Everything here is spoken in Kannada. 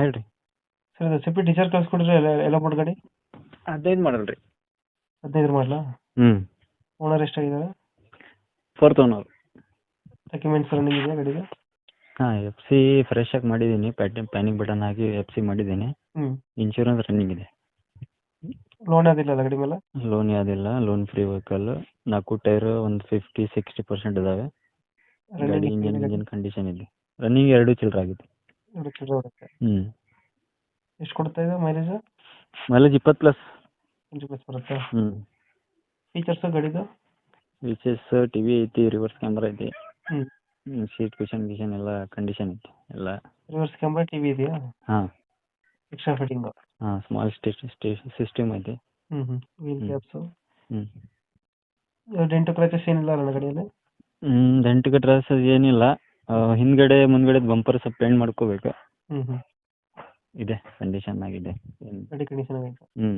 ಹೇಳ್ರಿ. ಸರ್ ಇದು ಸ್ವಿಫ್ಟ್ ಡಿಸೈರ್ ಕಳ್ಸ್ಕೊಡ್ರಿ ಎಲ್ಲ ಬೋರ್ಡ್ ಗಾಡಿ 15 ಮಾಡಲ್ ರೀ. 15 ಮಾಡಲಾ? ಹ್ಞೂ. ಓನರ್ ಎಷ್ಟಾಗಿದ್ದಾರೆ? 4th owner. ಡಾಕ್ಯುಮೆಂಟ್ಸ್ ರನ್ನಿಂಗ್ ಇದೆಯಾ ಗಾಡಿಗೆ? ಹಾಂ, ಎಫ್ ಸಿ ಫ್ರೆಶ್ ಆಗಿ ಮಾಡಿದ್ದೀನಿ. ಪ್ಯಾನಿಂಗ್ ಬಟನ್ ಹಾಕಿ ಎಫ್ ಸಿ ಮಾಡಿದ್ದೀನಿ. ಇನ್ಶೂರೆನ್ಸ್ ರನ್ನಿಂಗ್ ಇದೆ. ಲೋನ್ ಯಾವುದಿಲ್ಲ ಗಾಡಿ ಮೇಲೆ? ಲೋನ್ ಯಾವುದಿಲ್ಲ, ಲೋನ್ ಫ್ರೀ ವೆಹಿಕಲ್. 4 ಟೈರು ಒಂದು 50-60% ಇದ್ದಾವೆ. ಗಾಡಿ ಇಂಜಿನ್ ಕಂಡೀಷನ್ ಇದೆ. ರನ್ನಿಂಗ್ 2 ಚಿಲ್ಲರೆ ಆಗಿದೆ. 2 ಚಿಲ್ಲರೆ ಬರುತ್ತೆ. ಹ್ಞೂ. ಎಷ್ಟು ಕೊಡ್ತಾ ಇದೆ ಮೈಲೇಜ್? ಮೈಲೇಜ್ 20+. 20+ ಬರುತ್ತೆ. ಹ್ಞೂ. ಫೀಚರ್ಸ್ ಗಾಡಿದು? ಫೀಚರ್ಸ್ ಟಿ ವಿ ಐತಿ, ರಿವರ್ಸ್ ಕ್ಯಾಮ್ರಾ ಐತಿ. ಹ್ಞೂ. ಸೀಟ್ ಗಿಶನ್ ಎಲ್ಲ ಕಂಡೀಷನ್ ಐತಿ ಎಲ್ಲ. ರಿವರ್ಸ್ ಕ್ಯಾಮ್ರಾ ಟಿವಿ ಇದೆಯಾ? ಹಾಂ. Extra fitting? ಹಾಂ, ಸ್ಮಾಲ್ ಸಿಸ್ಟಮ್ ಐತಿ. Wheel caps? ಹ್ಞೂ. ಡೆಂಟು ಕ್ರಾಚಸ್ ಏನಿಲ್ಲ ಅಲ್ಲ ಗಾಡಿಯಲ್ಲಿ? ಡೆಂಟ್ ಕ್ರಾಚಸ್ ಏನಿಲ್ಲ. ಹಿಂದ್ಗಡೆ ಮುಂದ್ಗಡೆ ಬಂಪರ್ ಸ್ವಲ್ಪ ಪೇಂಟ್ ಮಾಡ್ಕೋಬೇಕು. ಇದೆ, ಕಂಡೀಷನ್ ಆಗಿದೆ. ಗಾಡಿ ಕಂಡೀಷನ್ ಆಗೈತೆ. ಹ್ಞೂ.